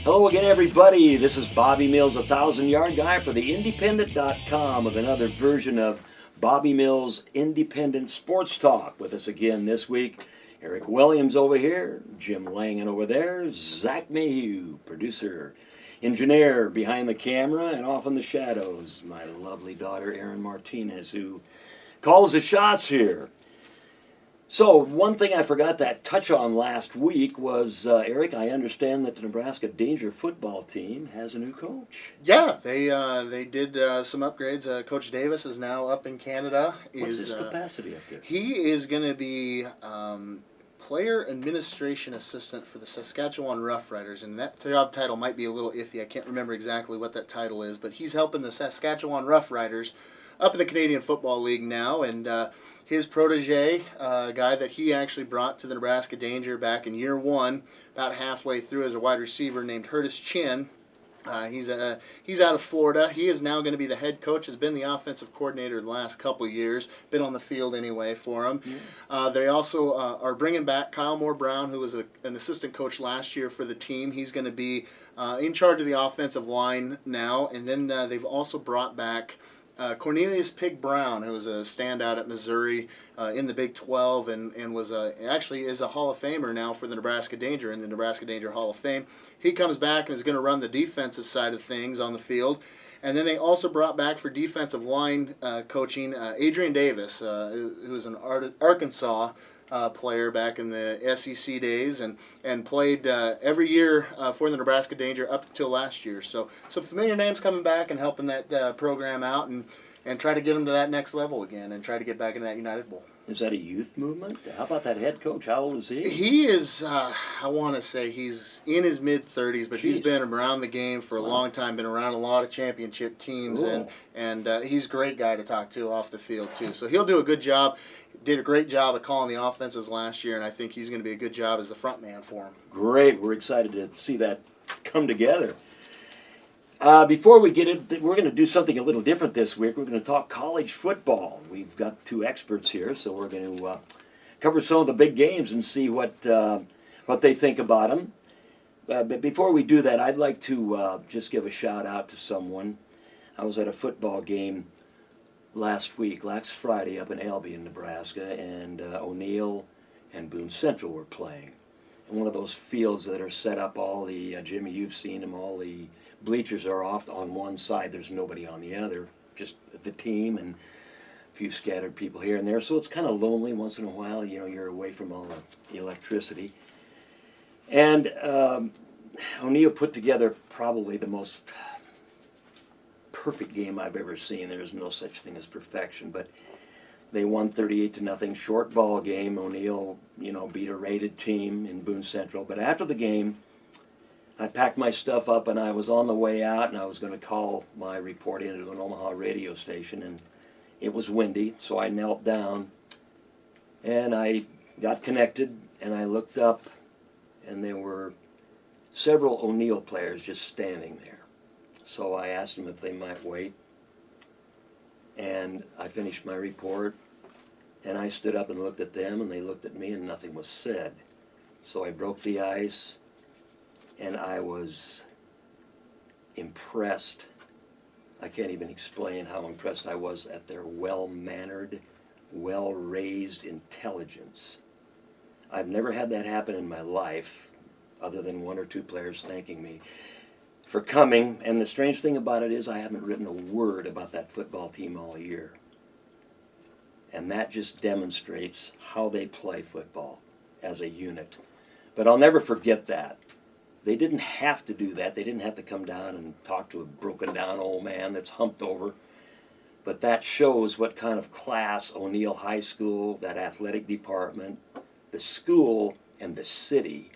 Hello again, everybody. This is Bobby Mills, a 1,000-yard guy for the Independent.com with another version of Bobby Mills Independent Sports Talk. With us again this week, Eric Williams over here, Jim Langan over there, Zach Mayhew, producer, engineer behind the camera, and off in the shadows, my lovely daughter, Erin Martinez, who calls the shots here. So, one thing I forgot to touch on last week was, Eric, I understand that the Nebraska Danger football team has a new coach. Yeah, they did some upgrades. Coach Davis is now up in Canada. What's his capacity up there? He is going to be player administration assistant for the Saskatchewan Roughriders, and that job title might be a little iffy. I can't remember exactly what that title is, but he's helping the Saskatchewan Roughriders up in the Canadian Football League now, and his protege, a guy that he actually brought to the Nebraska Danger back in year one, about halfway through as a wide receiver named Curtis Chin. He's out of Florida. He is now going to be the head coach, has been the offensive coordinator the last couple of years, been on the field anyway for him. They also are bringing back Kyle Moore-Brown, who was an assistant coach last year for the team. He's going to be in charge of the offensive line now. And then they've also brought back Cornelius Pig Brown, who was a standout at Missouri in the Big 12 and was actually is a Hall of Famer now for the Nebraska Danger in the Nebraska Danger Hall of Fame. He comes back and is going to run the defensive side of things on the field. And then they also brought back for defensive line coaching Adrian Davis, who was an Arkansas player back in the SEC days and played every year for the Nebraska Danger up until last year. So some familiar names coming back and helping that program out and try to get them to that next level again and try to get back into that United Bowl. Is that a youth movement? How about that head coach? How old is he? He is, I want to say he's in his mid-30s, but he's been around the game for a long time, been around a lot of championship teams, cool. and he's a great guy to talk to off the field, too. So he'll do a good job. Did a great job of calling the offenses last year, and I think he's going to be a good job as the front man for him. Great. We're excited to see that come together. Before we get it, we're going to do something a little different this week. We're going to talk college football. We've got two experts here, so we're going to cover some of the big games and see what they think about them. But before we do that, I'd like to just give a shout out to someone. I was at a football game last Friday up in Albion, Nebraska, and O'Neill and Boone Central were playing. And one of those fields that are set up, all the, Jimmy, you've seen them, all the bleachers are off on one side, there's nobody on the other, just the team and a few scattered people here and there, so it's kind of lonely once in a while, you're away from all the electricity. And O'Neill put together probably the most perfect game I've ever seen. There's no such thing as perfection, but they won 38-0, short ball game. O'Neill, beat a rated team in Boone Central, but after the game, I packed my stuff up and I was on the way out and I was going to call my report into an Omaha radio station, and it was windy, so I knelt down and I got connected and I looked up and there were several O'Neill players just standing there. So I asked them if they might wait, and I finished my report and I stood up and looked at them and they looked at me and nothing was said. So I broke the ice. And I was impressed. I can't even explain how impressed I was at their well-mannered, well-raised intelligence. I've never had that happen in my life, other than one or two players thanking me for coming. And the strange thing about it is I haven't written a word about that football team all year. And that just demonstrates how they play football as a unit. But I'll never forget that. They didn't have to do that. They didn't have to come down and talk to a broken down old man that's humped over. But that shows what kind of class O'Neill High School, that athletic department, the school, and the city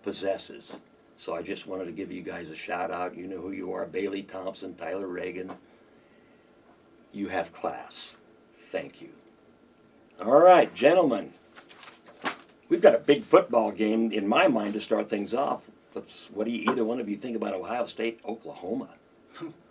possesses. So I just wanted to give you guys a shout out. You know who you are. Bailey Thompson, Tyler Reagan. You have class. Thank you. All right, gentlemen. We've got a big football game in my mind to start things off. What do either one of you think about Ohio State, Oklahoma?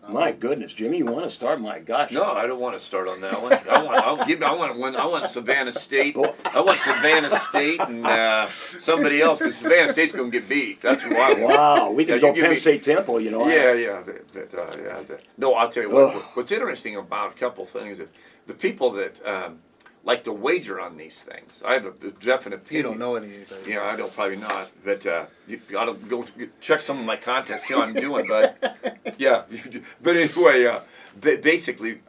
My goodness, Jimmy, you want to start? My gosh. No, I don't want to start on that one. I want Savannah State. Well, I want Savannah State and somebody else, because Savannah State's going to get beat. That's who I want. Wow, we Yeah, could go you give Penn me- State Temple, you know. Yeah. No, I'll tell you what. Ugh. What's interesting about a couple things is the people that like to wager on these things. I have a definite opinion. You don't know any of these. Yeah, I don't, probably not. But you ought to go check some of my contests, see how I'm doing, bud. Yeah. But anyway, basically,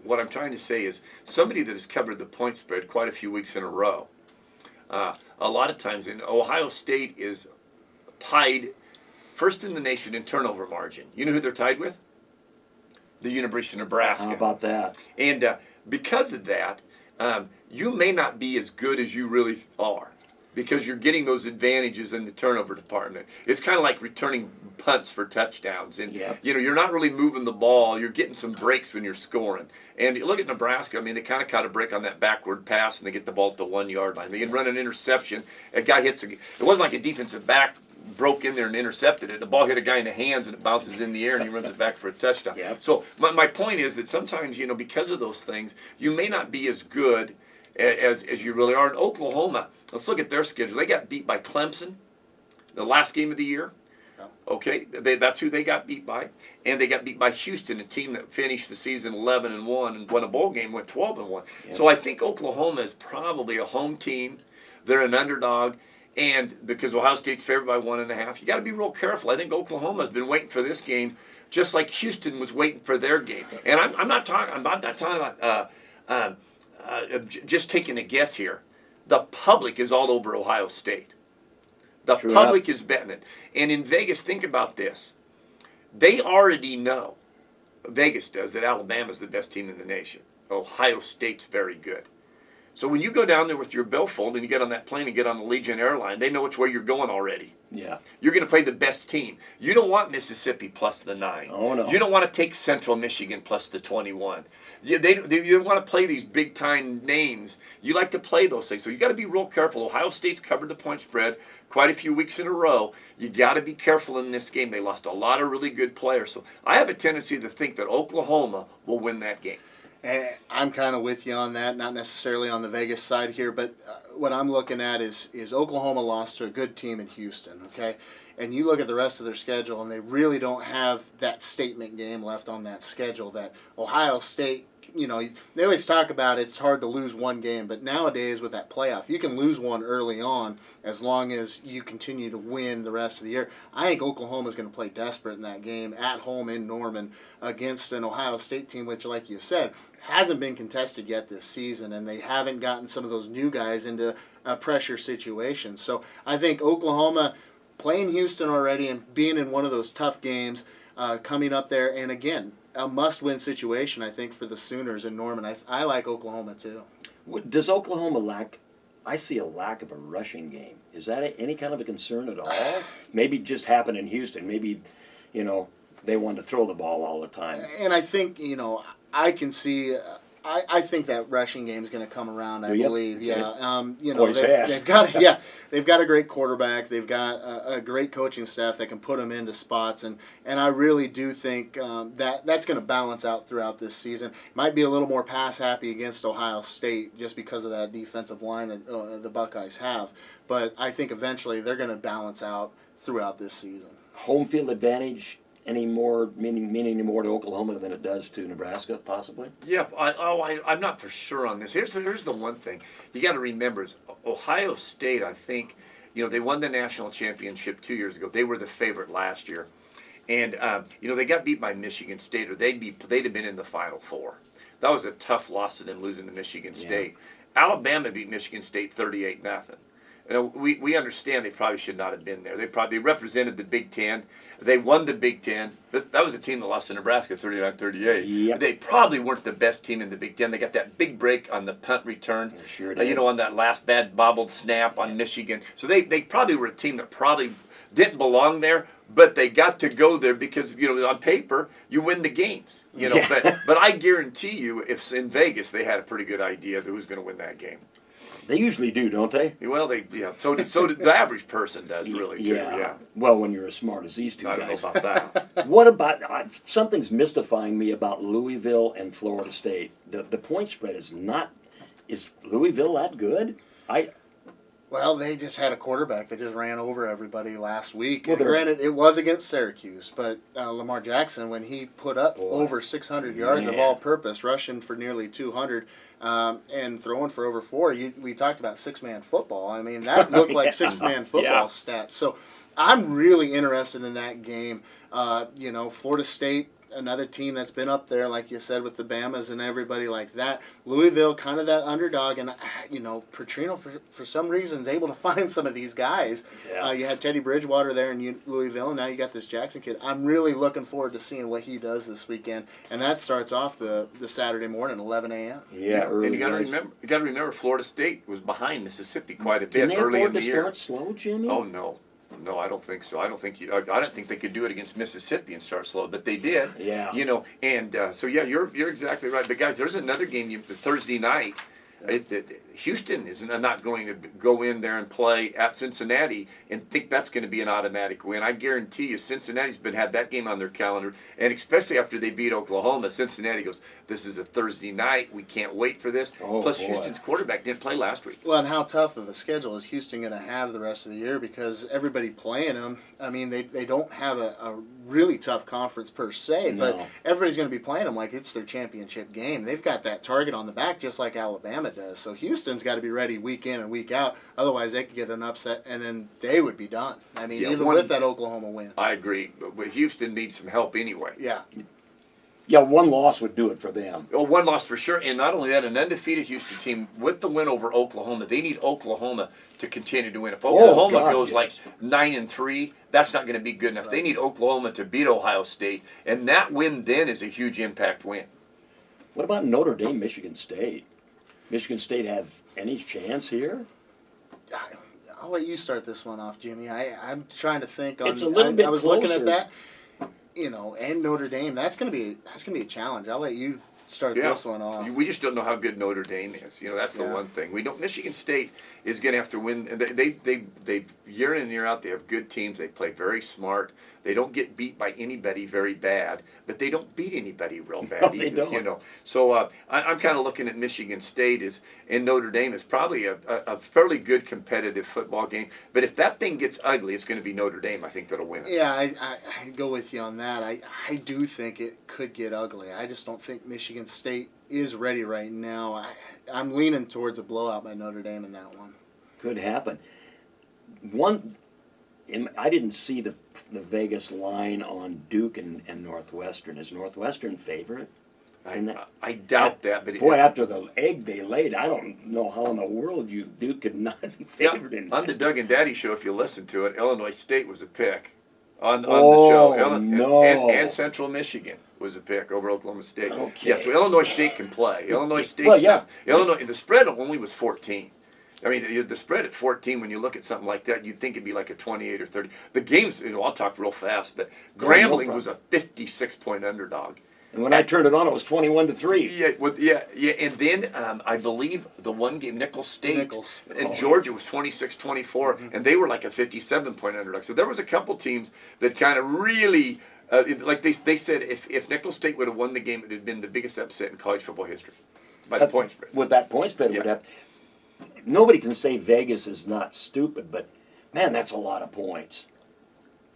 what I'm trying to say is somebody that has covered the point spread quite a few weeks in a row. A lot of times, in Ohio State is tied first in the nation in turnover margin. You know who they're tied with? The University of Nebraska. How about that? And because of that, you may not be as good as you really are because you're getting those advantages in the turnover department. It's kind of like returning punts for touchdowns. And, Yep. you know, you're not really moving the ball. You're getting some breaks when you're scoring. And you look at Nebraska, I mean, they kind of caught a break on that backward pass, and they get the ball at the 1 yard line. They can run an interception. A guy hits it wasn't like a defensive back broke in there and intercepted it. The ball hit a guy in the hands and it bounces in the air and he runs it back for a touchdown. Yep. So my point is that sometimes, you know, because of those things, you may not be as good as you really are. In Oklahoma, let's look at their schedule. They got beat by Clemson, the last game of the year. Okay, that's who they got beat by, and they got beat by Houston, a team that finished the season 11-1 and won a bowl game, went 12-1. Yep. So I think Oklahoma is probably a home team. They're an underdog. And because Ohio State's favored by 1.5, you got to be real careful. I think Oklahoma's been waiting for this game, just like Houston was waiting for their game. And I'm not talking about just taking a guess here. The public is all over Ohio State. The True public is betting it. And in Vegas, think about this. They already know, Vegas does, that Alabama's the best team in the nation. Ohio State's very good. So when you go down there with your billfold and you get on that plane and get on the Legion airline, they know which way you're going already. Yeah. You're going to play the best team. You don't want Mississippi plus the 9. Oh, no. You don't want to take Central Michigan plus the 21. You don't want to play these big-time names. You like to play those things. So you got to be real careful. Ohio State's covered the point spread quite a few weeks in a row. You got to be careful in this game. They lost a lot of really good players. So I have a tendency to think that Oklahoma will win that game. I'm kind of with you on that, not necessarily on the Vegas side here, but what I'm looking at is Oklahoma lost to a good team in Houston, okay? And you look at the rest of their schedule, and they really don't have that statement game left on that schedule that Ohio State, you know, they always talk about it's hard to lose one game, but nowadays with that playoff, you can lose one early on as long as you continue to win the rest of the year. I think Oklahoma's going to play desperate in that game at home in Norman against an Ohio State team, which, like you said, hasn't been contested yet this season, and they haven't gotten some of those new guys into pressure situations. So I think Oklahoma playing Houston already and being in one of those tough games coming up there, and again, a must-win situation, I think, for the Sooners in Norman. I like Oklahoma, too. Does Oklahoma lack? I see a lack of a rushing game. Is that any kind of a concern at all? Maybe it just happened in Houston. Maybe, you know, they wanted to throw the ball all the time. And I think, you know, I can see. I think that rushing game is going to come around. I Do you? believe, Okay. yeah. You know, Always has. they've got a great quarterback. They've got a great coaching staff that can put them into spots, and I really do think that's going to balance out throughout this season. Might be a little more pass happy against Ohio State just because of that defensive line that the Buckeyes have, but I think eventually they're going to balance out throughout this season. Home field advantage any more meaning any more to Oklahoma than it does to Nebraska, possibly? Yeah, I'm not for sure on this. Here's the one thing you got to remember is Ohio State. I think, you know, they won the national championship 2 years ago. They were the favorite last year, and you know, they got beat by Michigan State, or they'd have been in the Final Four. That was a tough loss to them, losing to Michigan State. Alabama beat Michigan State 38-0. You know, we understand they probably should not have been there. They represented the Big Ten. They won the Big Ten. But that was a team that lost to Nebraska 39-38. Yep. They probably weren't the best team in the Big Ten. They got that big break on the punt return. They sure did. You know, on that last bad bobbled snap on Michigan. So they probably were a team that probably didn't belong there, but they got to go there because, you know, on paper, you win the games. You know, Yeah. but I guarantee you, if in Vegas, they had a pretty good idea of who's going to win that game. They usually do, don't they? Well, so did the average person does really too. Yeah. Well, when you're as smart as these two I don't know guys. about that. What about something's mystifying me about Louisville and Florida State? The point spread is not. Is Louisville that good? Well, they just had a quarterback that just ran over everybody last week. Well, And granted, it was against Syracuse, but Lamar Jackson, when he put up Boy. over 600 yards of Man. all-purpose, rushing for nearly 200, and throwing for over 4, we talked about six-man football. I mean, that looked like Yeah. six-man football Yeah. stats. So I'm really interested in that game. Florida State, another team that's been up there, like you said, with the Bamas and everybody like that. Louisville, kind of that underdog, and Petrino for some reason is able to find some of these guys. Yeah. You had Teddy Bridgewater there in Louisville, and now you got this Jackson kid. I'm really looking forward to seeing what he does this weekend, and that starts off the Saturday morning, 11 a.m. Yeah, early. And you got to rising. remember, Florida State was behind Mississippi quite a Can bit they early in afford the to year. start slow, Jimmy? Oh no, I don't think so. I don't think they could do it against Mississippi and start slow, but they did. Yeah. So yeah, you're exactly right. But guys, there's another game Thursday night. Houston is not going to go in there and play at Cincinnati and think that's going to be an automatic win. I guarantee you, Cincinnati's had that game on their calendar, and especially after they beat Oklahoma, Cincinnati goes, "This is a Thursday night. We can't wait for this." Oh, Plus, boy. Houston's quarterback didn't play last week. Well, and how tough of a schedule is Houston going to have the rest of the year because everybody playing them, I mean, they don't have a really tough conference per se, but No. everybody's going to be playing them like it's their championship game. They've got that target on the back just like Alabama does. So Houston's got to be ready week in and week out. Otherwise, they could get an upset, and then they would be done. I mean, Yeah, even one- with that Oklahoma win. I agree, but Houston needs some help anyway. Yeah. Yeah, one loss would do it for them. Oh, one loss for sure, and not only that, an undefeated Houston team with the win over Oklahoma. They need Oklahoma to continue to win. If Oklahoma God, goes yes. like 9-3, that's not going to be good enough. They need Oklahoma to beat Ohio State, and that win then is a huge impact win. What about Notre Dame, Michigan State? Michigan State have any chance here? I'll let you start this one off, Jimmy. I'm trying to think on. It's a little bit I was looking closer. at that, and Notre Dame. That's gonna be a challenge. I'll let you start Yeah. this one off. We just don't know how good Notre Dame is. That's the Yeah. one thing. We don't. Michigan State is going to have to win. They year in and year out, they have good teams. They play very smart. They don't get beat by anybody very bad, but they don't beat anybody real bad No, they either. don't. So I'm kind of looking at Michigan State and Notre Dame is probably a fairly good competitive football game. But if that thing gets ugly, it's going to be Notre Dame. I think that'll win it. Yeah, I go with you on that. I do think it could get ugly. I just don't think Michigan State is ready right now. I'm leaning towards a blowout by Notre Dame in that one. Could happen. I didn't see the Vegas line on Duke and Northwestern. Is Northwestern favorite? in that? I doubt that, but Boy, after the egg they laid, I don't know how in the world Duke could not be favored in on the that. Doug and Daddy show, if you listen to it, Illinois State was a pick on Oh, the show. no. And Central Michigan was a pick over Oklahoma State. Okay. Yeah, so Illinois State can play. Illinois State. Well, yeah. Illinois. The spread only was 14. I mean, the spread at 14, when you look at something like that, you'd think it'd be like a 28 or 30. The game's, I'll talk real fast, but No Grambling problem. was a 56-point underdog. And when I turned it on, it was 21-3. Yeah, and then I believe the one game, Nicholls State Nichols. and Oh. Georgia was 26-24, and they were like a 57-point underdog. So there was a couple teams that kind of really, like they said, if Nicholls State would have won the game, it would have been the biggest upset in college football history by the point spread. With that point spread, it would Yeah. have. Nobody can say Vegas is not stupid, but man, that's a lot of points.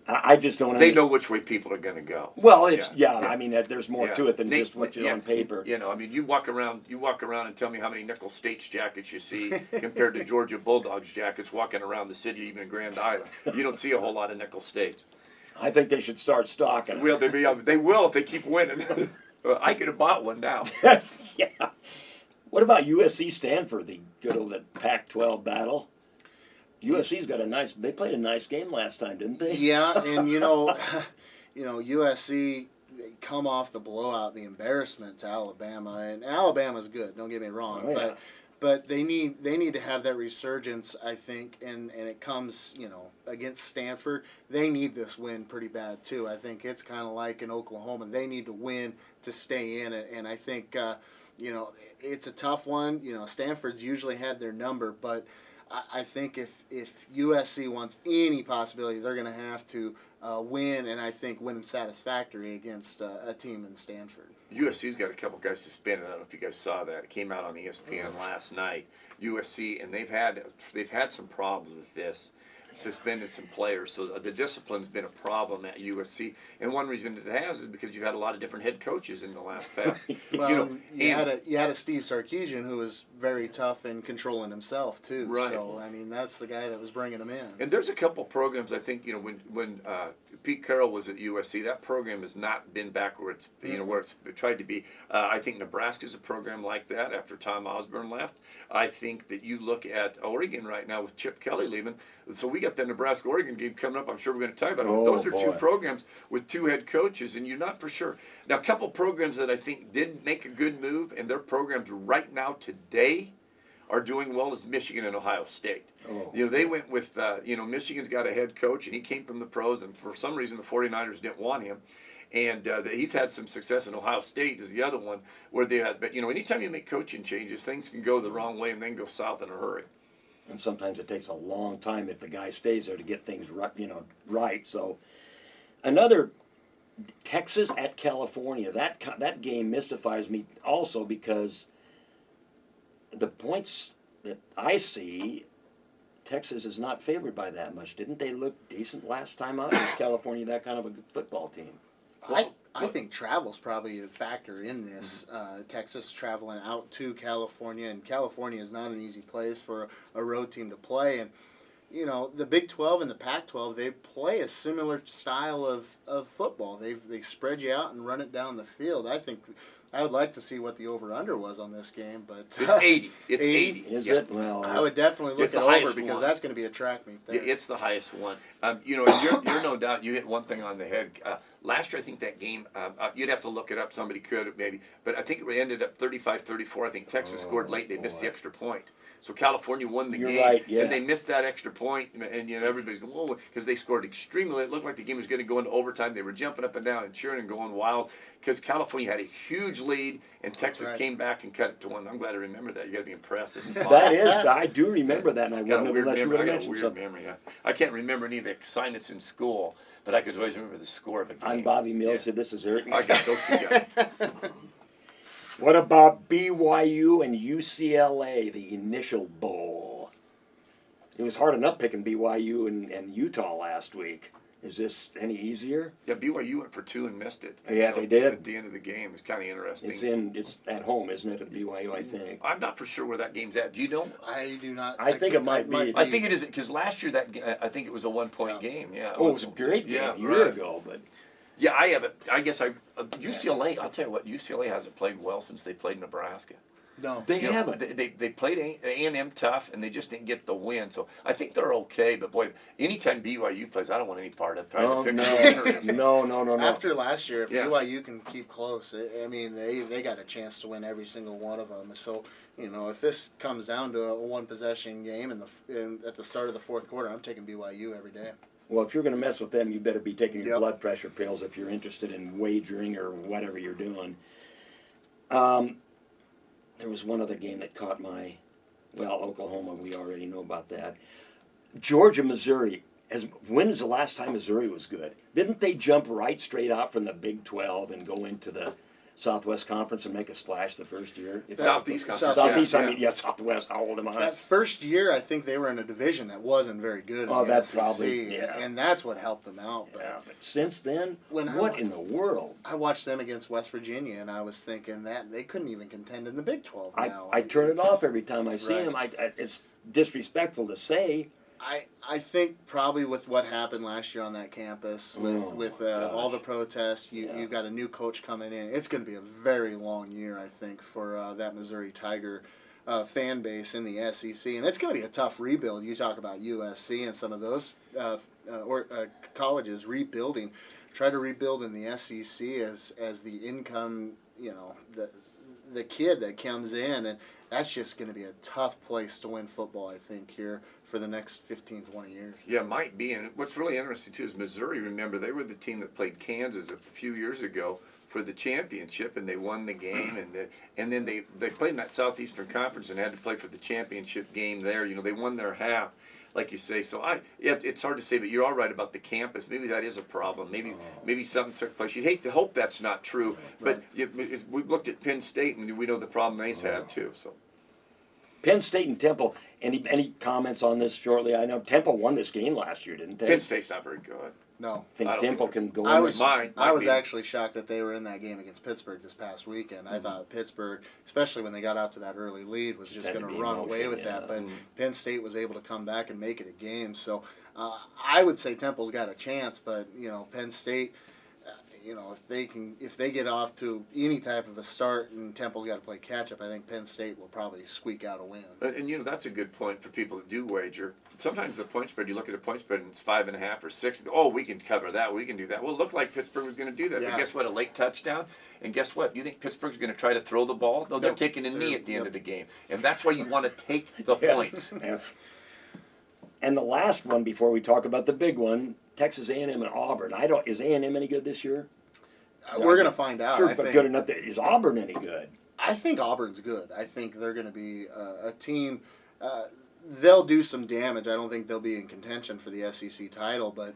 I just don't. They know which way people are going to go. Well, it's Yeah. I mean, there's more Yeah. to it than They- just what's yeah. on paper. I mean, you walk around and tell me how many Nicholls State's jackets you see compared to Georgia Bulldogs jackets walking around the city, even in Grand Island. You don't see a whole lot of Nicholls States. I think they should start stocking. Well, they will if they keep winning. I could have bought one now. Yeah. What about USC Stanford, the good old Pac-12 battle? USC's got they played a nice game last time, didn't they? Yeah, and USC they come off the blowout, the embarrassment to Alabama, and Alabama's good. Don't get me wrong, Oh, yeah. but they need to have that resurgence, I think, and it comes against Stanford. They need this win pretty bad too. I think it's kind of like in Oklahoma. They need to win to stay in it, and I think it's a tough one. Stanford's usually had their number, but I think if USC wants any possibility, they're going to have to win, and I think win satisfactory against a team in Stanford. USC's got a couple guys suspended. I don't know if you guys saw that. It came out on ESPN last night. USC, and they've had some problems with this. Suspended some players, so the discipline's been a problem at USC. And one reason it has is because you've had a lot of different head coaches in the last past. Well, you had a Steve Sarkisian who was very tough in controlling himself too. Right. So I mean, that's the guy that was bringing him in. And there's a couple programs I think when Pete Carroll was at USC, that program has not been back where it's where it's tried to be. I think Nebraska's a program like that after Tom Osborne left. I think that you look at Oregon right now with Chip Kelly leaving. So we got the Nebraska-Oregon game coming up. I'm sure we're going to talk about it. Oh, Those are two boy. programs with two head coaches, and you're not for sure. Now, a couple programs that I think did make a good move, and their programs right now today are doing well is Michigan and Ohio State. Oh. They went with, Michigan's got a head coach, and he came from the pros, and for some reason the 49ers didn't want him. And he's had some success in Ohio State is the other one where they had. But, anytime you make coaching changes, things can go the wrong way and then go south in a hurry. And sometimes it takes a long time if the guy stays there to get things right. So another Texas at California. That game mystifies me also because the points that I see, Texas is not favored by that much. Didn't they look decent last time out? Is California that kind of a good football team? I think travel's probably a factor in this. Texas traveling out to California, and California is not an easy place for a road team to play. And the Big 12 and the Pac-12, they play a similar style of football. They spread you out and run it down the field. I would like to see what the over/under was on this game, but It's 80. It's 80. Is Yeah. it? Well, I would definitely look It's at the over highest because one. that's going to be a track meet there. It's the highest one. You're no doubt. You hit one thing on the head. Last year, I think that game. You'd have to look it up. Somebody could maybe, but I think it ended up 35-34. I think Texas scored late. They missed the extra point. So California won the You're game, right, yeah. and they missed that extra point, and everybody's going, whoa, because they scored extremely late. It looked like the game was going to go into overtime. They were jumping up and down and cheering and going wild because California had a huge lead, and Texas right. came back and cut it to one. I'm glad I remember that. You got to be impressed. This is that is. I do remember that, and I I got a wouldn't weird unless you memory. would I have got a mentioned weird something. memory. I can't remember any of the assignments in school, but I could always remember the score of a game. I'm Bobby Mills. Yeah. This is Eric. I got those two guys. What about BYU and UCLA, the initial bowl? It was hard enough picking BYU and Utah last week. Is this any easier? Yeah, BYU went for two and missed it. Yeah, they did. At the end of the game, it's kind of interesting. It's at home, isn't it, at BYU, I think. I'm not for sure where that game's at. Do you know? I do not. I think it might be. I think it is because last year I think it was a 1 point game. Yeah. Oh, it was a great game Yeah, a year right. ago, but Yeah, I haven't. I guess UCLA. I'll tell you what, UCLA hasn't played well since they played Nebraska. No. they You know, haven't. They played A&M tough, and they just didn't get the win. So I think they're okay. But boy, anytime BYU plays, I don't want any part of it. Oh, Trying to no. pick No. After last year, if Yeah. BYU can keep close, I mean, they got a chance to win every single one of them. So, if this comes down to a one-possession game at the start of the fourth quarter, I'm taking BYU every day. Well, if you're going to mess with them, you better be taking your Yep. blood pressure pills if you're interested in wagering or whatever you're doing. There was one other game that caught Oklahoma, we already know about that. Georgia, Missouri. When is the last time Missouri was good? Didn't they jump right straight out from the Big 12 and go into the Southwest Conference and make a splash the first year? Southeast Conference. Southeast, Yeah. Southwest, how old am I? That first year, I think they were in a division that wasn't very good. Oh, in the that's SEC, probably- yeah. And that's what helped them out. But Yeah, but since then, When I what wa- in the world? I watched them against West Virginia, and I was thinking that they couldn't even contend in the Big 12 now. I turn it It's- off every time I see Right. him. It's disrespectful to say. I think probably with what happened last year on that campus with gosh. all the protests, Yeah. you've got a new coach coming in. It's going to be a very long year, I think, for that Missouri Tiger fan base in the SEC, and it's going to be a tough rebuild. You talk about USC and some of those colleges rebuilding. Try to rebuild in the SEC as the income, the kid that comes in, and that's just going to be a tough place to win football, I think, here for the next 15, 20 years. Yeah, it might be. And what's really interesting, too, is Missouri, remember, they were the team that played Kansas a few years ago for the championship, and they won the game. And then they played in that Southeastern Conference and had to play for the championship game there. They won their half, like you say. So it's hard to say, but you're all right about the campus. Maybe that is a problem. Maybe something took place. You'd hate to hope that's not true. But we've looked at Penn State, and we know the problem they've had, too. So. Penn State and Temple. Any comments on this shortly? I know Temple won this game last year, didn't they? Penn State's not very good. No. Think I don't Temple think can go I in was there? Might I was be. actually shocked that they were in that game against Pittsburgh this past weekend. I thought Pittsburgh, especially when they got out to that early lead, was just had to going to be run in away motion, with yeah. that. But Mm. Penn State was able to come back and make it a game. So I would say Temple's got a chance, but Penn State. If they get off to any type of a start and Temple's got to play catch up, I think Penn State will probably squeak out a win. And that's a good point for people that do wager. Sometimes the point spread, you look at a point spread and it's 5.5 or 6. Oh, we can cover that. We can do that. Well, it looked like Pittsburgh was going to do that. Yeah. But guess what? A late touchdown. And guess what? You think Pittsburgh's going to try to throw the ball? No, they're Nope. taking a knee They're- at the end yep. of the game. And that's why you want to take the Yeah. points. Yes. And the last one before we talk about the big one, Texas A&M and Auburn. Is A&M any good this year? We're going to find out. Sure, I but think. good enough. Is Auburn any good? I think Auburn's good. I think they're going to be a team. They'll do some damage. I don't think they'll be in contention for the SEC title, but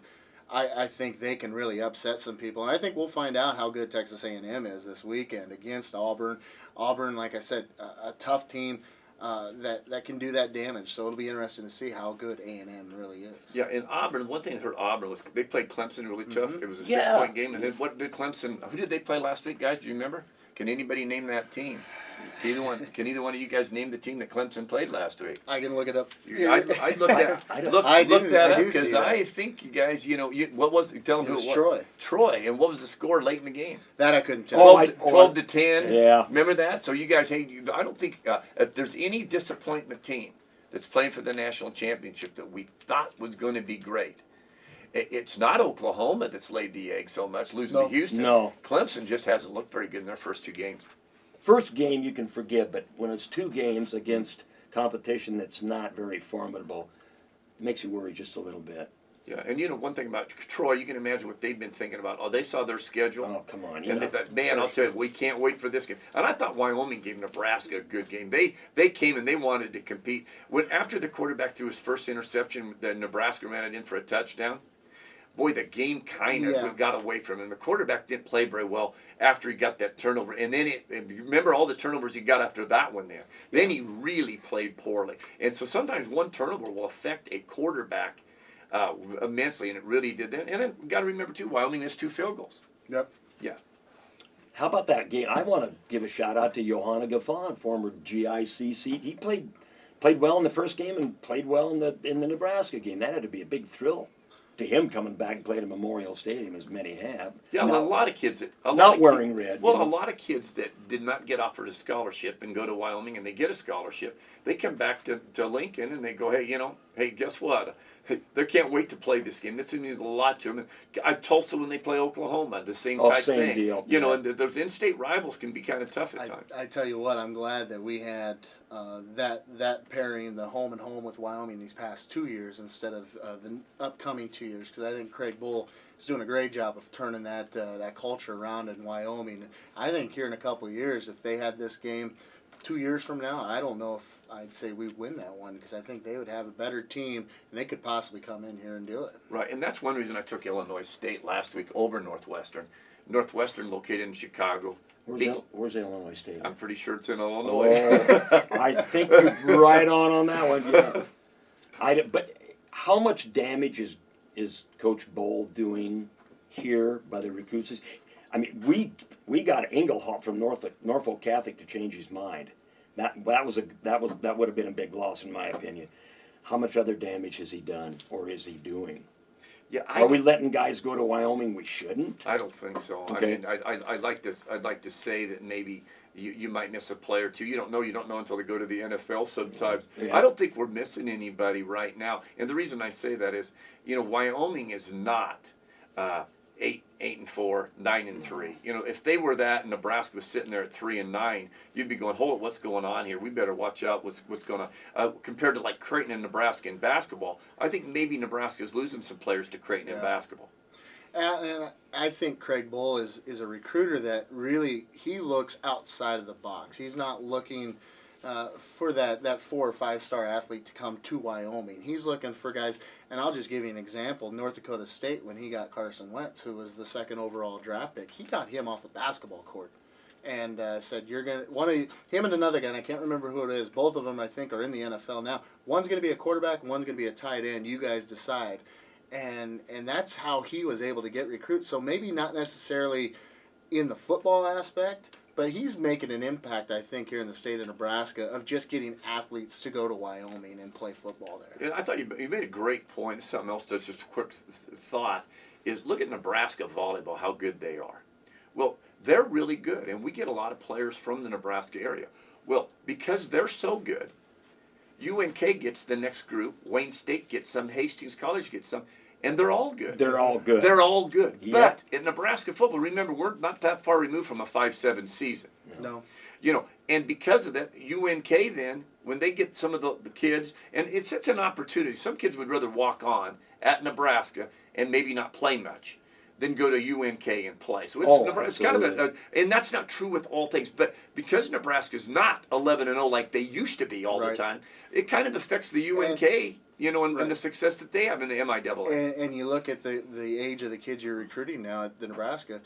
I think they can really upset some people. And I think we'll find out how good Texas A&M is this weekend against Auburn. Auburn, like I said, a tough team that can do that damage. So it'll be interesting to see how good A&M really is. Yeah, and Auburn, one thing that hurt Auburn was they played Clemson really tough. Mhm. It was a Yeah. 6-point game. And then what did Clemson, who did they play last week, guys? Do you remember? Can anybody name that team? Can either one of you guys name the team that Clemson played last week? I can look it up. I looked that. I don't- Look I do- that I up do see because that. I think you guys, what was it? Tell them It who was it was. Troy. Troy, and what was the score late in the game? That I couldn't tell. 12 to 10. Yeah. Remember that? So you guys, hey, I don't think if there's any disappointment team that's playing for the national championship that we thought was going to be great. It's not Oklahoma that's laid the egg so much, losing No. to Houston. No. Clemson just hasn't looked very good in their first 2 games. First game you can forgive, but when it's 2 games against competition that's not very formidable, it makes you worry just a little bit. Yeah, and one thing about Troy, you can imagine what they've been thinking about. Oh, they saw their schedule. Oh, come on. And they thought, man, I'll tell you, we can't wait for this game. And I thought Wyoming gave Nebraska a good game. They came and they wanted to compete. After the quarterback threw his first interception, the Nebraska ran it in for a touchdown. Boy, the game kind of got away from him. The quarterback didn't play very well after he got that turnover. And then remember all the turnovers he got after that one then. Then he really played poorly. And so sometimes one turnover will affect a quarterback immensely, and it really did that. And then we got to remember, too, Wyoming has 2 field goals. Yep. Yeah. How about that game? I want to give a shout out to Johanna Gaffon, former GICC. He played well in the first game and played well in the Nebraska game. That had to be a big thrill to him coming back and playing at Memorial Stadium, as many have. Yeah, Not- a lot of kids that not wearing red. Well, a lot of kids that did not get offered a scholarship and go to Wyoming and they get a scholarship, they come back to Lincoln and they go, hey, guess what? They can't wait to play this game. This means a lot to them. Tulsa when they play Oklahoma, the same type same thing. deal, And those in-state rivals can be kind of tough at times. I tell you what, I'm glad that we had that pairing, the home and home with Wyoming these past 2 years instead of the upcoming 2 years, because I think Craig Bull is doing a great job of turning that culture around in Wyoming. I think here in a couple of years, if they had this game 2 years from now, I don't know if I'd say we win that one, because I think they would have a better team and they could possibly come in here and do it. Right, and that's one reason I took Illinois State last week over Northwestern. Northwestern located in Chicago. Where's Illinois Stadium? I'm pretty sure it's in Oh, Illinois. I think you're right on that one. Yeah. But how much damage is Coach Bowl doing here by the recruits? I mean, we got Engelhoff from Norfolk Catholic to change his mind. That would have been a big loss in my opinion. How much other damage has he done, or is he doing? Yeah, Are we letting guys go to Wyoming we shouldn't? I don't think so. Okay. I mean, I'd like to say that maybe you might miss a player or two. You don't know until they go to the NFL sometimes. Yeah. I don't think we're missing anybody right now. And the reason I say that is, Wyoming is not 8-4, 9-3. If they were that and Nebraska was sitting there at 3-9, you'd be going, hold it, what's going on here? We better watch out what's going on. Compared to like Creighton and Nebraska in basketball, I think maybe Nebraska's losing some players to Creighton in basketball. And I think Craig Bull is a recruiter that really, he looks outside of the box. He's not looking for that 4 or 5 star athlete to come to Wyoming. He's looking for guys, and I'll just give you an example. North Dakota State, when he got Carson Wentz, who was the 2nd overall draft pick, he got him off a basketball court. and said, "You're gonna him and another guy. And I can't remember who it is. Both of them, I think, are in the NFL now. One's gonna be a quarterback, one's gonna be a tight end. You guys decide." And that's how he was able to get recruits. So maybe not necessarily in the football aspect, but he's making an impact, I think, here in the state of Nebraska of just getting athletes to go to Wyoming and play football there. And I thought you made a great point. Something else that's just a quick thought is look at Nebraska volleyball, how good they are. Well, they're really good, and we get a lot of players from the Nebraska area. Well, because they're so good, UNK gets the next group, Wayne State gets some, Hastings College gets some, and they're all good. They're all good. They're all good. Yep. But in Nebraska football, remember, we're not that far removed from a 5-7 season. No. You know, and because of that, UNK then, when they get some of the kids, and it's an opportunity. Some kids would rather walk on at Nebraska and maybe not play much than go to UNK and play. So it's kind of absolutely. and that's not true with all things. But because Nebraska's not 11-0 like they used to be all the Right. time, it kind of affects the UNK, you know, and Right. the success that they have in the MIAA. And you look at the age of the kids you're recruiting now at the Nebraska,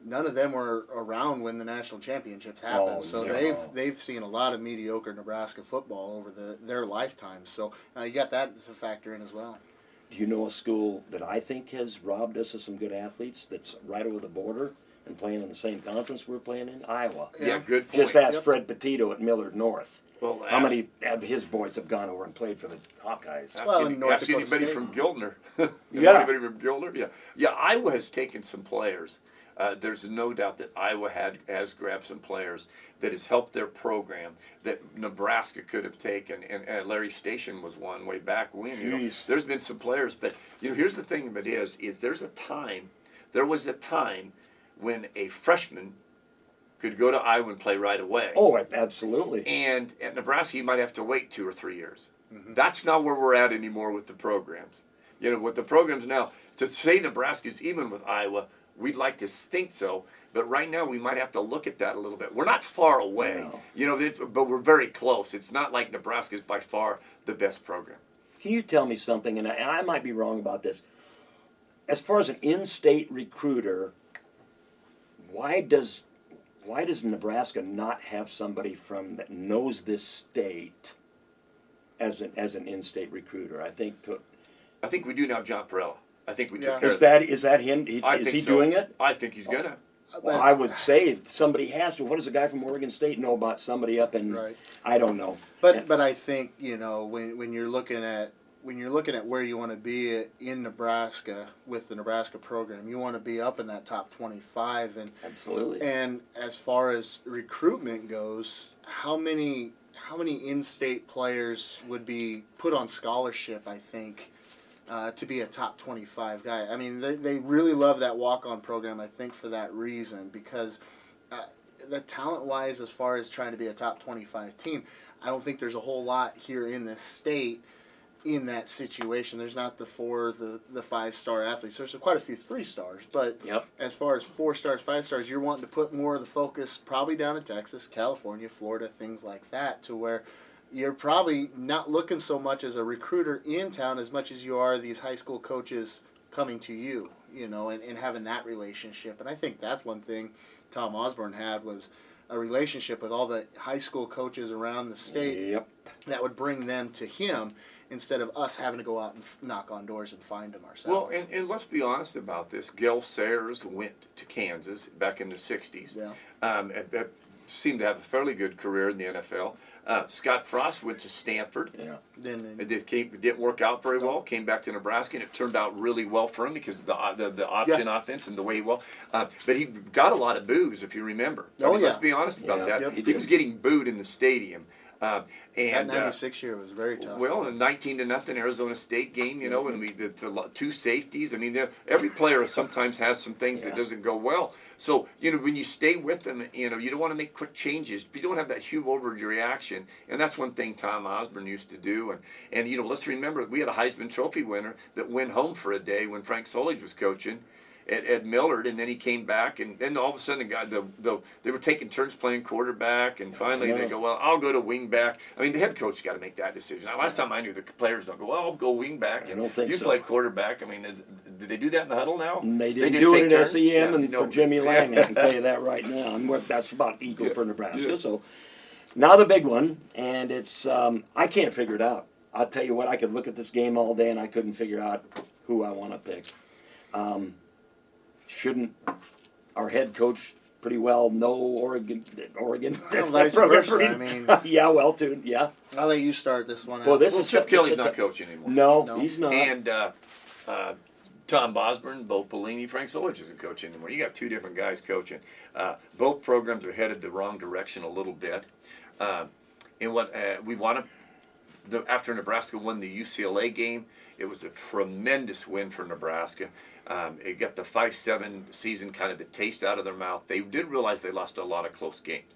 none of them were around when the national championships happened. Oh, So no. they've seen a lot of mediocre Nebraska football over their lifetimes. So you got that as a factor in as well. Do you know a school that I think has robbed us of some good athletes that's right over the border and playing in the same conference we're playing in? Iowa. Yeah, good point. Just ask Yep. Fred Petito at Millard North. Well, How ask- many of his boys have gone over and played for the Hawkeyes? Ask, Well, in North ask Dakota anybody State. from Gildner. Yeah. Anybody from Gildner? Yeah. Yeah, Iowa has taken some players. There's no doubt that Iowa has grabbed some players that has helped their program that Nebraska could have taken. And Larry Station was one way back when. You know, Jeez. there's been some players. But, you know, here's the thing of it is there was a time when a freshman could go to Iowa and play right away. Oh, absolutely. And at Nebraska, you might have to wait 2 or 3 years. That's not where we're at anymore with the programs. You know, with the programs now, to say Nebraska's even with Iowa, we'd like to think so. But right now, we might have to look at that a little bit. We're not far away, No. you know, but we're very close. It's not like Nebraska's by far the best program. Can you tell me something, and I might be wrong about this. As far as an in-state recruiter, why does Nebraska not have somebody that knows this state as an in-state recruiter? I think I think we do now, John Perella. I think we took Yeah. care is of that. that him? I Is think he so. doing it? I think he's gonna. Well, I would say somebody has to. What does a guy from Oregon State know about somebody up in? Right. I don't know. But I think when you're looking at where you want to be in Nebraska with the Nebraska program, you want to be up in that top 25. Absolutely. And as far as recruitment goes, how many in-state players would be put on scholarship? I think to be a top 25 guy. I mean, they really love that walk-on program. I think for that reason, because the talent-wise, as far as trying to be a top 25 team, I don't think there's a whole lot here in this state in that situation. There's not the 5-star athletes. There's quite a few 3-stars, but Yep. as far as 4 stars, 5 stars, you're wanting to put more of the focus probably down in Texas, California, Florida, things like that, to where you're probably not looking so much as a recruiter in town as much as you are these high school coaches coming to you, and having that relationship. And I think that's one thing Tom Osborne had, was a relationship with all the high school coaches around the state Yep. that would bring them to him instead of us having to go out and knock on doors and find them Well, ourselves. and let's be honest about this. Gil Sayers went to Kansas back in the 60s. Yeah. And seemed to have a fairly good career in the NFL. Scott Frost went to Stanford. Yeah. Then It didn't work out very well. Came back to Nebraska, and it turned out really well for him because of the option offense and the way but he got a lot of boos, if you remember. Oh, Let's yeah. be honest about Yeah. that. Yep. He was getting booed in the stadium. that And 96 year was very tough. well, the 19-0 Arizona State game, and the 2 safeties. I mean, every player sometimes has some things that Yeah. doesn't go well. So, when you stay with them, you don't want to make quick changes. You don't have that huge overreaction, and that's one thing Tom Osborne used to do. And let's remember, we had a Heisman Trophy winner that went home for a day when Frank Solich was coaching. at Millard, and then he came back, and then all of a sudden they were taking turns playing quarterback, and finally they go, well, I'll go to wing back. I mean, the head coach got to make that decision. Now, last time I knew, the players don't go, well, I'll go wing back. I don't think you so. play quarterback. I mean, did they do that in the huddle now? And they didn't just do take it at turns? SEM Yeah, and no. for Jimmy Lang, I can tell you that right now. And that's about equal for Nebraska. Yeah. So now the big one, and it's I can't figure it out. I'll tell you what, I could look at this game all day and I couldn't figure out who I want to pick. Shouldn't our head coach pretty well know Oregon? Well, vice versa. I mean, yeah, well, too, yeah. I'll let you start this one out. Well, this Well, is Chip Kelly's not coaching anymore. No, No. he's not. And Tom Bosburn, Bo Pelini, Frank Solich isn't coaching anymore. You got two different guys coaching. Both programs are headed the wrong direction a little bit. And what we want to, after Nebraska won the UCLA game, it was a tremendous win for Nebraska. It got the 5-7 season kind of the taste out of their mouth. They did realize they lost a lot of close games.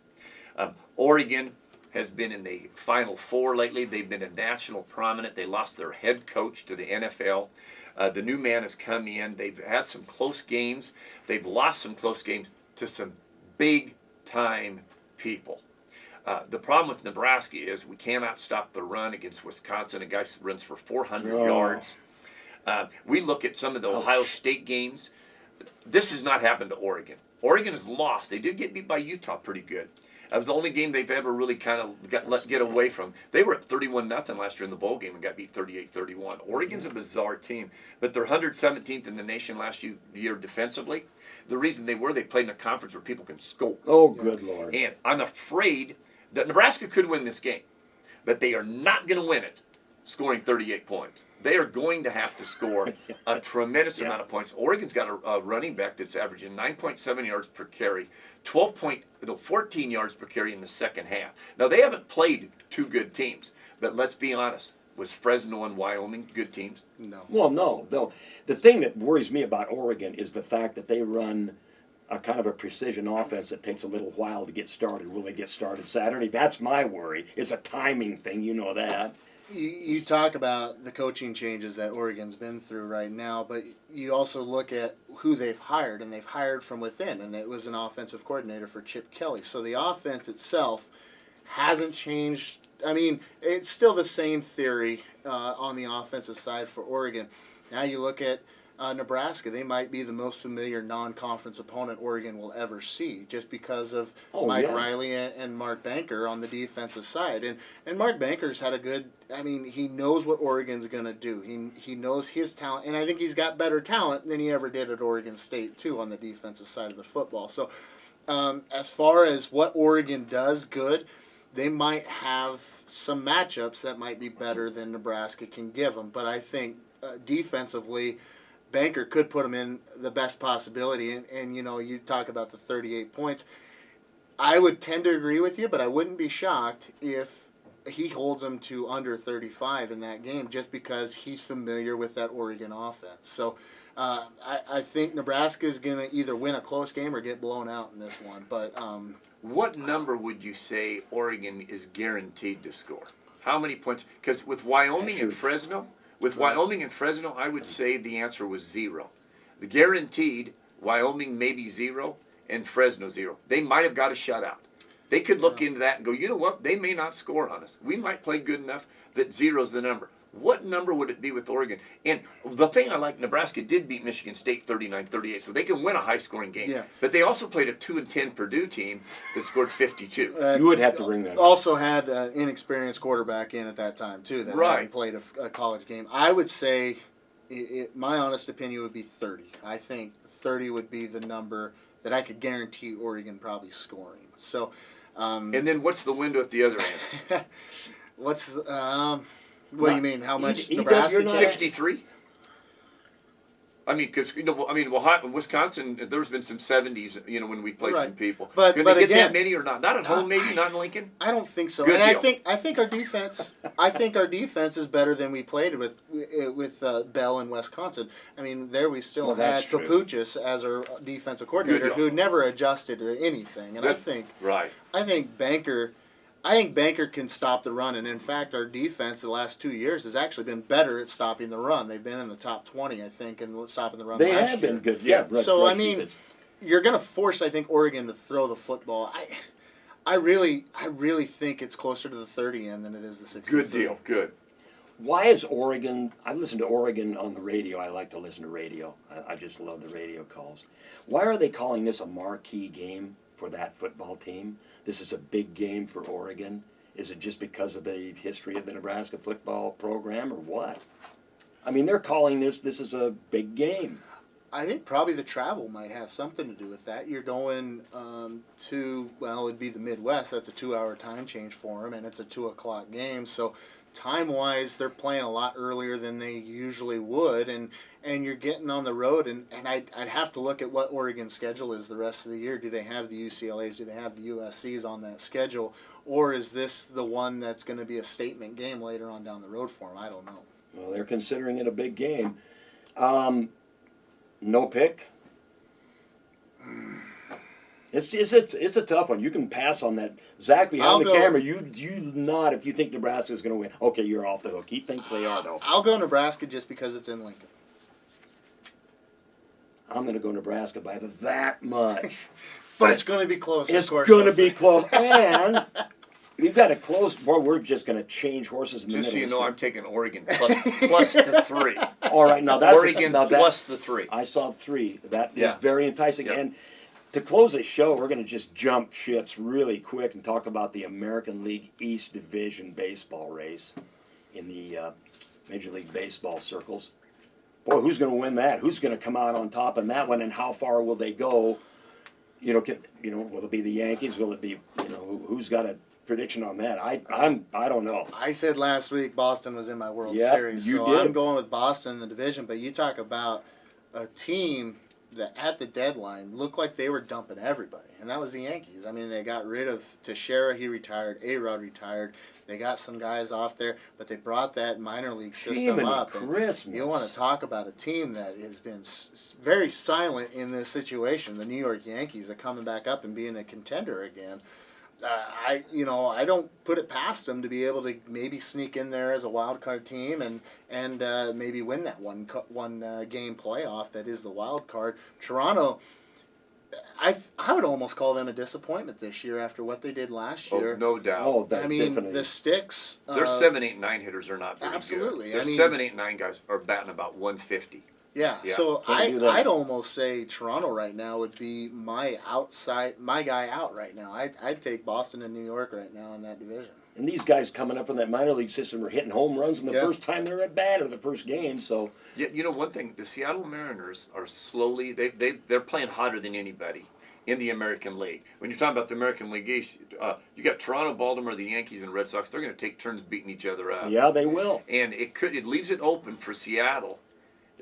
Oregon has been in the Final Four lately. They've been a national prominent. They lost their head coach to the NFL. The new man has come in. They've had some close games. They've lost some close games to some big-time people. The problem with Nebraska is we cannot stop the run against Wisconsin. A guy runs for 400 yards. We look at some of the Ohio State games. This has not happened to Oregon. Oregon has lost. They did get beat by Utah pretty good. That was the only game they've ever really kind of let get away from. They were at 31-0 last year in the bowl game and got beat 38-31. Oregon's a bizarre team, but they're 117th in the nation last year defensively. The reason they played in a conference where people can score. Oh, good Lord. And I'm afraid that Nebraska could win this game, but they are not going to win it scoring 38 points. They are going to have to score a tremendous amount of points. Oregon's got a running back that's averaging 9.7 yards per carry, 14 yards per carry in the second half. Now, they haven't played two good teams, but let's be honest. Was Fresno and Wyoming good teams? No. Well, no. The thing that worries me about Oregon is the fact that they run a kind of a precision offense that takes a little while to get started. Will they get started Saturday? That's my worry. It's a timing thing, you know that. You talk about the coaching changes that Oregon's been through right now, but you also look at who they've hired, and they've hired from within, and it was an offensive coordinator for Chip Kelly. So the offense itself hasn't changed. I mean, it's still the same theory on the offensive side for Oregon. Now you look at Nebraska, they might be the most familiar non-conference opponent Oregon will ever see, just because of Mike Riley and Mark Banker on the defensive side. And Mark Banker's had a good, I mean, he knows what Oregon's going to do. He knows his talent, and I think he's got better talent than he ever did at Oregon State, too, on the defensive side of the football. So as far as what Oregon does good, they might have some matchups that might be better than Nebraska can give them. But I think defensively, Banker could put him in the best possibility, and you know, you talk about the 38 points. I would tend to agree with you, but I wouldn't be shocked if he holds them to under 35 in that game, just because he's familiar with that Oregon offense. So I think Nebraska is going to either win a close game or get blown out in this one. But what number would you say Oregon is guaranteed to score? How many points? Because with Wyoming and Fresno. Wyoming and Fresno, I would say the answer was 0. The guaranteed, Wyoming maybe 0, and Fresno 0. They might have got a shutout. They could look into that and go, you know what, they may not score on us. We might play good enough that 0's the number. What number would it be with Oregon? And the thing I like, Nebraska did beat Michigan State 39-38, so they can win a high-scoring game. Yeah. But they also played a 2-10 Purdue team that scored 52. You would have to bring that up. Also had an inexperienced quarterback in at that time, too, that hadn't played a college game. I would say, my honest opinion would be 30. I think 30 would be the number that I could guarantee Oregon probably scoring. So, and then what's the window at the other end? what's the... What do you mean? How much you're Nebraska? not- 63? I mean, because Wisconsin, there's been some 70s, when we played some people. But Could they get again, that many or not? Not at home, maybe, not in Lincoln. I don't think so. Good and deal. I think our defense. I think our defense is better than we played with Bell in Wisconsin. I mean, there we still that's had true. Papuchis as our defensive coordinator, deal. who never adjusted to anything. And Good. I think Right. Banker. I think Banker can stop the run, and in fact, our defense the last 2 years has actually been better at stopping the run. They've been in the top 20, I think, in stopping the run. They last have year. been good. Yeah. Yeah. So, I rush mean, defense. You're going to force, I think, Oregon to throw the football. I really think it's closer to the 30 end than it is the 60. Good deal. Good. Why is Oregon? I listen to Oregon on the radio. I like to listen to radio. I just love the radio calls. Why are they calling this a marquee game for that football team? This is a big game for Oregon. Is it just because of the history of the Nebraska football program, or what? I mean, they're calling this is a big game. I think probably the travel might have something to do with that. You're going to, well, it'd be the Midwest. That's a 2-hour time change for them, and it's a 2 o'clock game. So time-wise, they're playing a lot earlier than they usually would, and you're getting on the road. And I'd have to look at what Oregon's schedule is the rest of the year. Do they have the UCLAs? Do they have the USCs on that schedule? Or is this the one that's going to be a statement game later on down the road for them? I don't know. Well, they're considering it a big game. No pick. It's a tough one. You can pass on that. Zach, behind I'll the go- camera, you nod if you think Nebraska's going to win. Okay, you're off the hook. He thinks they are, though. I'll go Nebraska just because it's in Lincoln. I'm going to go Nebraska by that much. But it's going to be close. It's of course, going to I'll be say. close. And we've got a close. Boy, we're just going to change horses in the Just so middle. you know, I'm taking Oregon plus the 3. All right, now that's Oregon plus the 3. I saw 3. That is Yeah. very enticing. Yeah. And to close this show, we're going to just jump ships really quick and talk about the American League East Division baseball race in the Major League Baseball circles. Boy, who's going to win that? Who's going to come out on top in that one, and how far will they go? Will it be the Yankees? Will it be, who's got a prediction on that? I don't know. I said last week Boston was in my World Yep, Series, you so did. I'm going with Boston in the division. But you talk about a team that at the deadline looked like they were dumping everybody, and that was the Yankees. I mean, they got rid of Teixeira, he retired. A-Rod retired. They got some guys off there, but they brought that minor league system Jiminy up. And Christmas. you want to talk about a team that has been very silent in this situation. The New York Yankees are coming back up and being a contender again. I don't put it past them to be able to maybe sneak in there as a wild card team and maybe win that one game playoff that is the wild card. Toronto, I would almost call them a disappointment this year after what they did last Oh, year. no doubt. Oh, that I mean, definitely. the Sticks. Their 7, 8, 9 hitters are not very Absolutely. good. Their I mean- 7, 8, 9 guys are batting about 150. Yeah, Yeah, so can't do that. I'd almost say Toronto right now would be my guy out right now. I'd take Boston and New York right now in that division. And these guys coming up in that minor league system are hitting home runs in the Yeah. first time they're at bat or the first game. So Yeah, one thing, the Seattle Mariners are slowly, they're playing hotter than anybody in the American League. When you're talking about the American League East, you got Toronto, Baltimore, the Yankees, and Red Sox. They're going to take turns beating each other up. yeah, they will. And it leaves it open for Seattle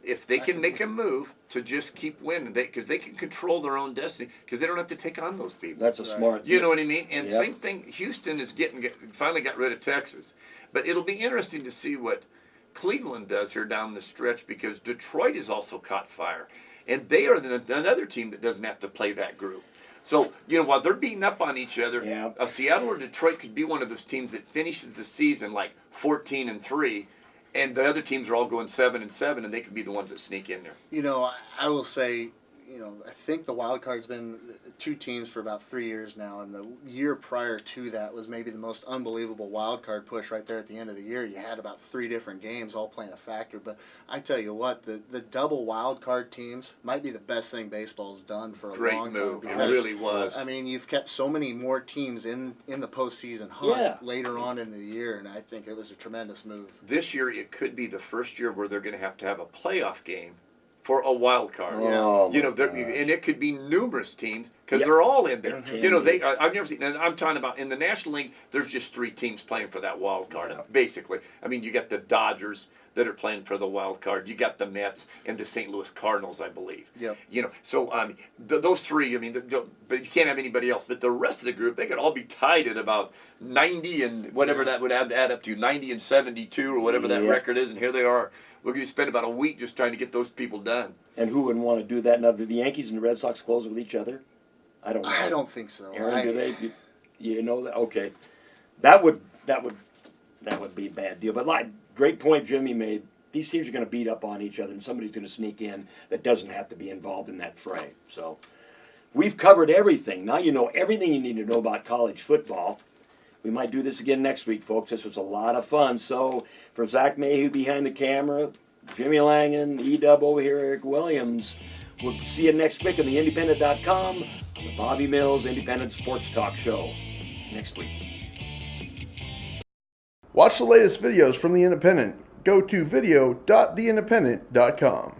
if they can make a move to just keep winning, because they can control their own destiny, because they don't have to take on those people. That's a Right. smart. You know what I mean? And Yep. same thing, Houston is finally got rid of Texas. But it'll be interesting to see what Cleveland does here down the stretch, because Detroit has also caught fire. And they are another team that doesn't have to play that group. So, while they're beating up on each other, Yeah. Seattle or Detroit could be one of those teams that finishes the season like 14-3, and the other teams are all going 7-7, and they could be the ones that sneak in there. I will say, I think the wild card's been 2 teams for about 3 years now, and the year prior to that was maybe the most unbelievable wild card push right there at the end of the year. You had about 3 different games all playing a factor, but I tell you what, the double wild card teams might be the best thing baseball's done for a Great long move. time. It because, really was. I mean, you've kept so many more teams in the postseason hunt Yeah. later on in the year, and I think it was a tremendous move. This year, it could be the first year where they're going to have a playoff game for a wild card. Oh, my gosh. And it could be numerous teams because Yep. they're all in there. Mhm. I've never seen. And I'm talking about in the National League. There's just 3 teams playing for that wild card. Yeah. Basically, I mean, you got the Dodgers that are playing for the wild card. You got the Mets and the St. Louis Cardinals, I believe. Yep. So those 3. I mean, but you can't have anybody else. But the rest of the group, they could all be tied at about 90 and whatever that would add up to, 90 and 72 or whatever that Yep. record is. And here they are. We're going to spend about a week just trying to get those people done. And who wouldn't want to do that? Now, do the Yankees and the Red Sox close with each other? I don't know. I don't think so. Aaron, do they? You know that? Okay. that would be a bad deal. But like, great point Jimmy made. These teams are going to beat up on each other, and somebody's going to sneak in that doesn't have to be involved in that fray. So we've covered everything. Now you know everything you need to know about college football. We might do this again next week, folks. This was a lot of fun. So for Zach Mayhew behind the camera, Jimmy Langen, E-Dub over here, Eric Williams, we'll see you next week on the Independent.com on the Bobby Mills Independent Sports Talk Show next week. Watch the latest videos from The Independent. Go to video.theindependent.com.